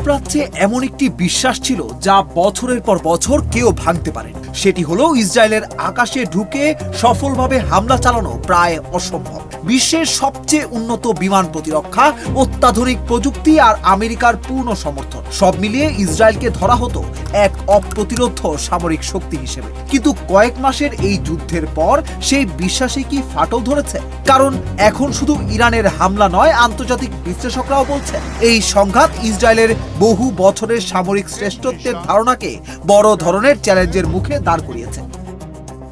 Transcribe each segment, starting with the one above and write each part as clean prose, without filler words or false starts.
মধ্যপ্রাচ্যে এমন একটি বিশ্বাস ছিল যা বছরের পর বছর কেউ ভাঙতে পারে। সেটি হলো ইসরায়েলের আকাশে ঢুকে সফলভাবে হামলা চালানো প্রায় অসম্ভব। বিশ্বের সবচেয়ে উন্নত বিমান প্রতিরক্ষা, অত্যাধুনিক প্রযুক্তি আর আমেরিকার পূর্ণ সমর্থন সব মিলিয়ে ইসরায়েলকে ধরা হতো এক অপ্রতিরোধ্য সামরিক শক্তি হিসেবে। কিন্তু কয়েক মাসের এই যুদ্ধের পর সেই বিশ্বাসে কি ফাটল ধরেছে? কারণ এখন শুধু ইরানের হামলা নয়, আন্তর্জাতিক বিশ্লেষকরাও বলছেন এই সংঘাত ইসরায়েলের বহু বছরের সামরিক শ্রেষ্ঠত্বের ধারণাকে বড় ধরনের চ্যালেঞ্জের মুখে দাঁড় করিয়েছে।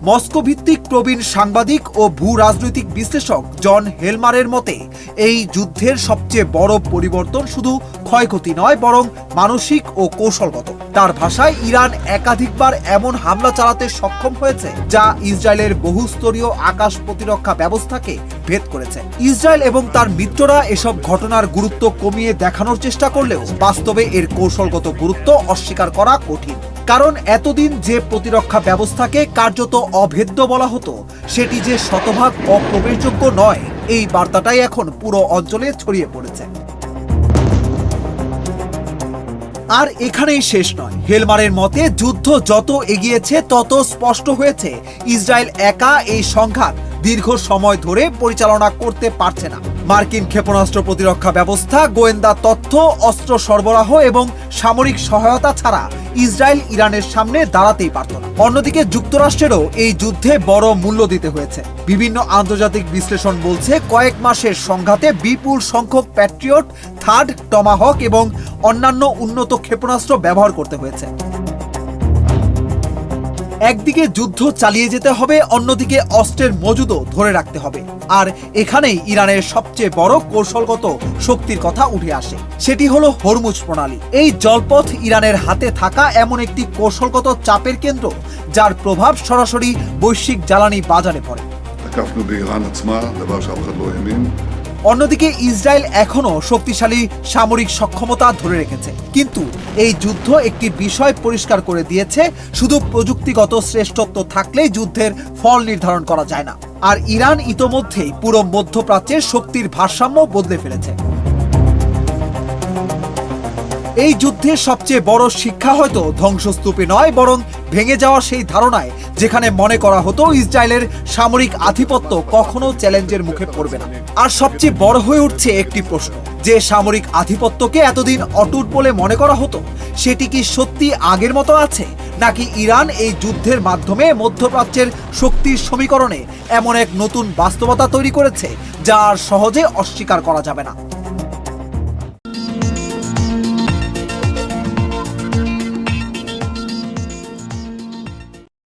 মস্কো ভিত্তিক প্রবীণ সাংবাদিক ও ভূ রাজনৈতিক বিশ্লেষক জন হেলমারের মতে এই যুদ্ধের সবচেয়ে বড় পরিবর্তন শুধু ক্ষয়ক্ষতি নয়, বরং মানসিক ও কৌশলগত। তার ভাষায়, ইরান একাধিকবার এমন হামলা চালাতে সক্ষম হয়েছে যা ইসরায়েলের বহুস্তরীয় আকাশ প্রতিরক্ষা ব্যবস্থাকে ভেদ করেছে। ইসরায়েল এবং তার মিত্ররা এসব ঘটনার গুরুত্ব কমিয়ে দেখানোর চেষ্টা করলেও বাস্তবে এর কৌশলগত গুরুত্ব অস্বীকার করা কঠিন। কারণ এতদিন যে প্রতিরক্ষা ব্যবস্থাকে কার্যত অভেদ্য বলা হতো, সেটি যে শতভাগ অপ্রবেশযোগ্য নয়, এই বার্তাটাই এখন পুরো অঞ্চলে ছড়িয়ে পড়েছে। আর এখানেই শেষ নয়। হেলমারের মতে যুদ্ধ যত এগিয়েছে তত স্পষ্ট হয়েছে ইসরায়েল একা এই সংঘাত দীর্ঘ সময় ধরে পরিচালনা করতে পারছে না। মার্কিন ক্ষেপণাস্ত্র প্রতিরক্ষা ব্যবস্থা, গোয়েন্দা তথ্য, অস্ত্র সরবরাহ এবং সামরিক সহায়তা ছাড়া ইসরায়েল ইরানের সামনে দাঁড়াতেই পারত না। অন্যদিকে যুক্তরাষ্ট্রেরও এই যুদ্ধে বড় মূল্য দিতে হয়েছে। বিভিন্ন আন্তর্জাতিক বিশ্লেষণ বলছে কয়েক মাসের সংঘাতে বিপুল সংখ্যক প্যাট্রিয়ট, থার্ড, টমাহক এবং অন্যান্য উন্নত ক্ষেপণাস্ত্র ব্যবহার করতে হয়েছে। একদিকে যুদ্ধ চালিয়ে যেতে হবে, অন্যদিকে অস্ত্রের মজুদও ধরে রাখতে হবে। আর এখানেই ইরানের সবচেয়ে বড় কৌশলগত শক্তির কথা উঠে আসে। সেটি হলো হরমুজ প্রণালী। এই জলপথ ইরানের হাতে থাকা এমন একটি কৌশলগত চাপের কেন্দ্র যার প্রভাব সরাসরি বৈশ্বিক জ্বালানি বাজারে পড়ে। অন্যদিকে ইসরায়েল এখনো শক্তিশালী সামরিক সক্ষমতা ধরে রেখেছে, কিন্তু এই যুদ্ধ একটি বিষয় পরিষ্কার করে দিয়েছে, শুধু প্রযুক্তিগত শ্রেষ্ঠত্ব থাকলেই যুদ্ধের ফল নির্ধারণ করা যায় না। আর ইরান ইতোমধ্যেই পুরো মধ্যপ্রাচ্যের শক্তির ভারসাম্য বদলে ফেলেছে। এই যুদ্ধের সবচেয়ে বড় শিক্ষা হয়তো ধ্বংসস্তূপে নয়, বরং ভেঙে যাওয়া সেই ধারণায় যেখানে মনে করা হতো ইসরায়েলের সামরিক আধিপত্য কখনো চ্যালেঞ্জের মুখে পড়বে না। আর সবচেয়ে বড় হয়ে উঠছে একটি প্রশ্ন, যে সামরিক আধিপত্যকে এতদিন অটুট বলে মনে করা হতো, সেটি কি সত্যি আগের মতো আছে, নাকি ইরান এই যুদ্ধের মাধ্যমে মধ্যপ্রাচ্যের শক্তির সমীকরণে এমন এক নতুন বাস্তবতা তৈরি করেছে যা আর সহজে অস্বীকার করা যাবে না?